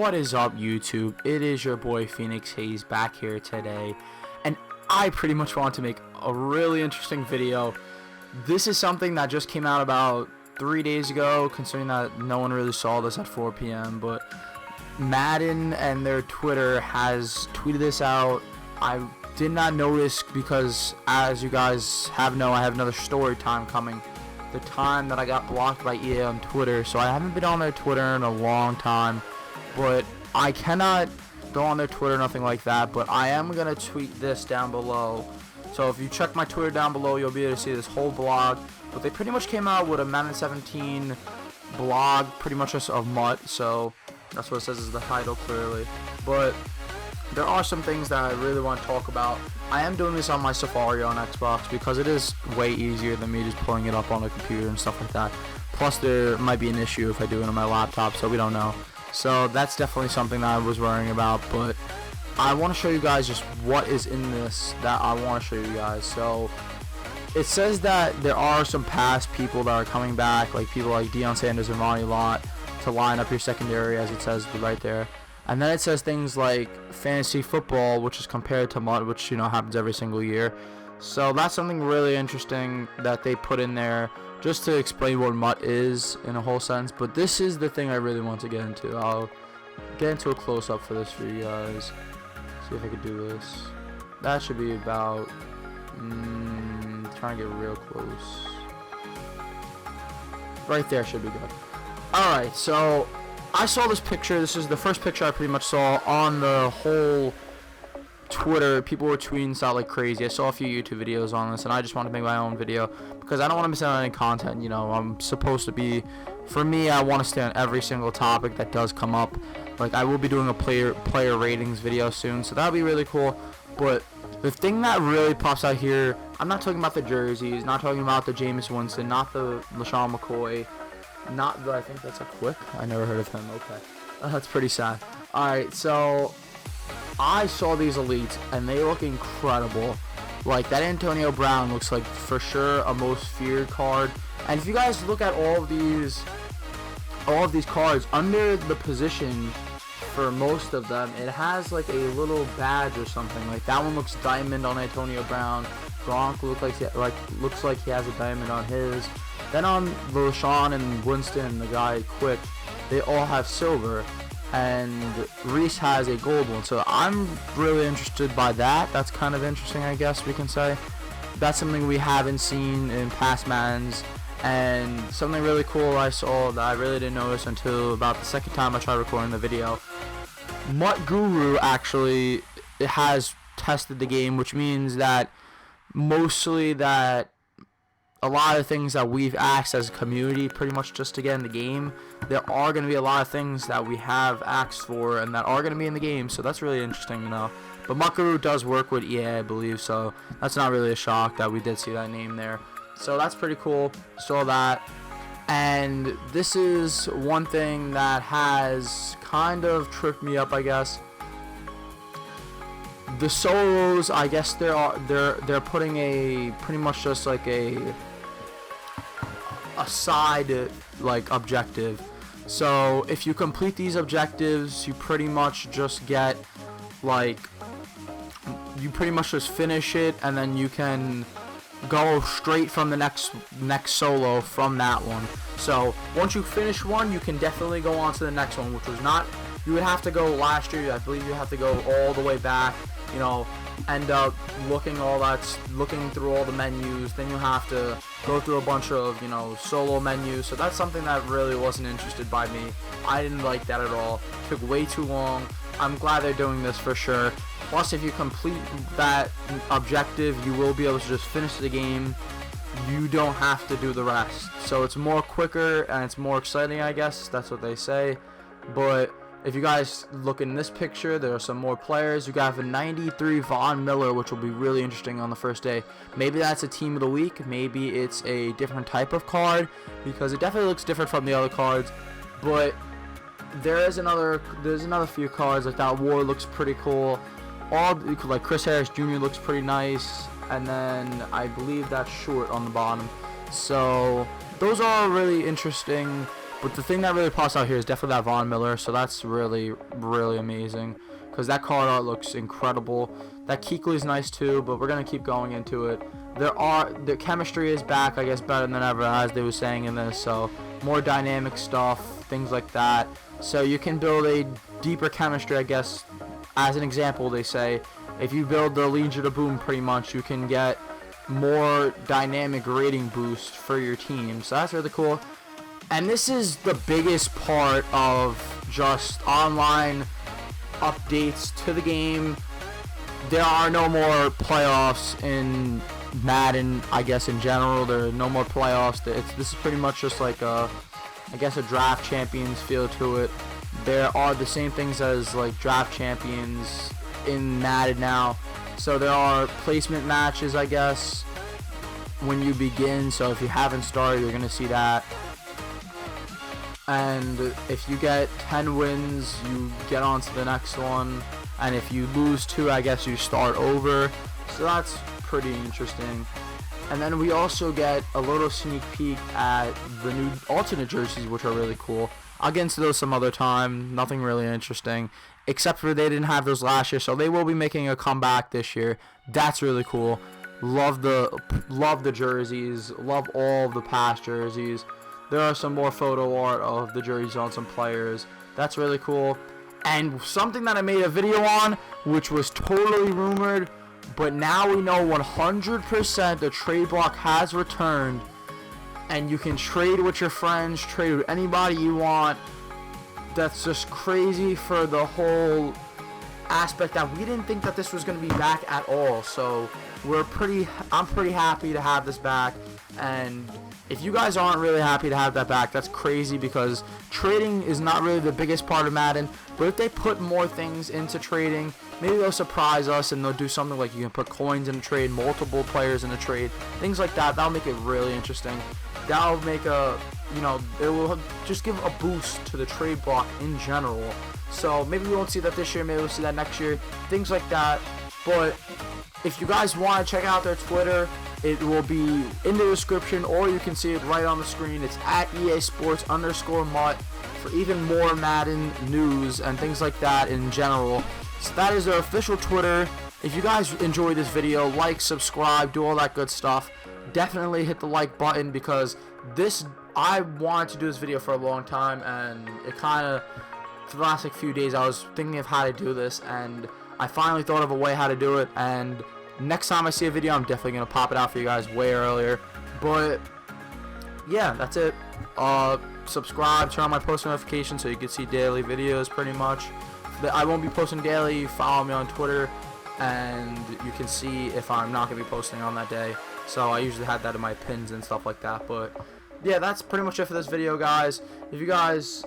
What is up, YouTube? It is your boy Phoenix Hayes back here today, and I pretty much want to make a really interesting video. This is something that just came out about 3 days ago, considering that no one really saw this at 4 p.m. But Madden and their Twitter has tweeted this out. I did not notice because, as you guys have I have another story time coming. The time that I got blocked by EA on Twitter, so I haven't been on their Twitter in a long time. But I cannot go on their Twitter, nothing like that. But I am going to tweet this down below. So if you check my Twitter down below, you'll be able to see this whole blog. But they pretty much came out with a Madden 17 blog, pretty much just of MUT. So that's what it says is the title, clearly. But there are some things that I really want to talk about. I am doing this on my Safari on Xbox because it is way easier than me just pulling it up on a computer and stuff like that. Plus, there might be an issue if I do it on my laptop, so we don't know. So that's definitely something that I was worrying about, but I want to show you guys just what is in this that I want to show you guys. So it says that there are some past people that are coming back, like people like Deion Sanders and Ronnie Lott, to line up your secondary, as it says right there. And then it says things like fantasy football, which is compared to MUT, which, you know, happens every single year. So that's something really interesting that they put in there, just to explain what MUT is in a whole sense. But this is the thing I really want to get into. I'll get into a close-up for this for you guys. See if I can do this. That should be about... trying to get real close. Right there should be good. Alright, so I saw this picture. This is the first picture I pretty much saw on the whole Twitter. People were tweeting this out like crazy. I saw a few YouTube videos on this, and I just wanted to make my own video because I don't want to miss out on any content. You know, I'm supposed to be, for me, I want to stay on every single topic that does come up. Like, I will be doing a player ratings video soon, so that'll be really cool. But the thing that really pops out here, I'm not talking about the jerseys, not talking about the Jameis Winston, not the LaShawn McCoy, not the, I think that's a Quick. I never heard of him. Okay. That's pretty sad. Alright, so I saw these elites, and they look incredible. Like, that Antonio Brown looks like, for sure, a most feared card. And if you guys look at all of these cards, under the position for most of them, it has like a little badge or something. Like, that one looks diamond on Antonio Brown. Gronk looks like he has a diamond on his. Then on LaShawn and Winston, the guy Quick, they all have silver. And Reese has a gold one, so I'm really interested by that. That's kind of interesting, I guess we can say. That's something we haven't seen in past Maddens, and something really cool I saw that I really didn't notice until about the second time I tried recording the video. MUT Guru actually has tested the game, which means that mostly that a lot of things that we've asked as a community pretty much just to get in the game, there are going to be a lot of things that we have asked for and that are going to be in the game, so that's really interesting to know. But MUT Guru does work with EA, I believe, so that's not really a shock that we did see that name there. So that's pretty cool. Saw that. And this is one thing that has kind of tripped me up, I guess. The solos, I guess they're putting a pretty much just like a side like objective. So if you complete these objectives, you pretty much just get like, you pretty much just finish it, and then you can go straight from the next solo from that one. So once you finish one, you can definitely go on to the next one, which was not, you would have to go last year. I believe you have to go all the way back, you know, end up looking through all the menus. Then you have to go through a bunch of, you know, solo menus. So that's something that really wasn't interested by me. I didn't like that at all. It took way too long. I'm glad they're doing this for sure. Plus, if you complete that objective, you will be able to just finish the game. You don't have to do the rest. So it's more quicker and it's more exciting, I guess. That's what they say. But if you guys look in this picture, there are some more players. You got a 93 Von Miller, which will be really interesting on the first day. Maybe that's a team of the week. Maybe it's a different type of card, because it definitely looks different from the other cards. But there's another few cards like that. War looks pretty cool. All like Chris Harris Jr. looks pretty nice, and then I believe that's Short on the bottom. So those are really interesting. But the thing that really pops out here is definitely that Von Miller, so that's really, really amazing, because that card art looks incredible. That Kuechly is nice too, but we're going to keep going into it. The chemistry is back, I guess, better than ever, as they were saying in this, so more dynamic stuff, things like that. So you can build a deeper chemistry, I guess. As an example, they say, if you build the Legion of Boom pretty much, you can get more dynamic rating boost for your team, so that's really cool. And this is the biggest part of just online updates to the game. There are no more playoffs in Madden, I guess, in general. There are no more playoffs. This is pretty much just like I guess a draft champions feel to it. There are the same things as like draft champions in Madden now. So there are placement matches, I guess, when you begin. So if you haven't started, you're going to see that. And if you get 10 wins, you get on to the next one. And if you lose 2, I guess you start over. So that's pretty interesting. And then we also get a little sneak peek at the new alternate jerseys, which are really cool. I'll get into those some other time. Nothing really interesting, except for they didn't have those last year, so they will be making a comeback this year. That's really cool. Love the jerseys. Love all of the past jerseys. There are some more photo art of the jerseys on some players. That's really cool. And something that I made a video on, which was totally rumored, but now we know 100% the trade block has returned, and you can trade with your friends, trade with anybody you want. That's just crazy for the whole aspect that we didn't think that this was going to be back at all. So I'm pretty happy to have this back. And if you guys aren't really happy to have that back, that's crazy, because trading is not really the biggest part of Madden. But if they put more things into trading, maybe they'll surprise us and they'll do something like you can put coins in a trade, multiple players in a trade, things like that. That'll make it really interesting. That'll make it will just give a boost to the trade block in general. So maybe we won't see that this year, maybe we'll see that next year, things like that. But if you guys want to check out their Twitter, it will be in the description, or you can see it right on the screen. It's at EA_Sports_MUT for even more Madden news and things like that in general. So that is their official Twitter. If you guys enjoyed this video, like, subscribe, do all that good stuff. Definitely hit the like button, because I wanted to do this video for a long time, and it kind of, for the last few days, I was thinking of how to do this, and I finally thought of a way how to do it. And next time I see a video, I'm definitely going to pop it out for you guys way earlier. But yeah, that's it. Subscribe, turn on my post notifications so you can see daily videos pretty much. I won't be posting daily. Follow me on Twitter, and you can see if I'm not going to be posting on that day. So I usually have that in my pins and stuff like that. But yeah, that's pretty much it for this video, guys. If you guys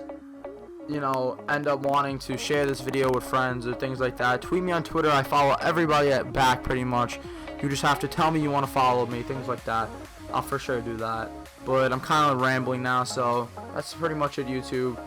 end up wanting to share this video with friends or things like that, tweet me on Twitter. I follow everybody back pretty much. You just have to tell me you want to follow me, things like that. I'll for sure do that. But I'm kind of rambling now, so that's pretty much it, YouTube.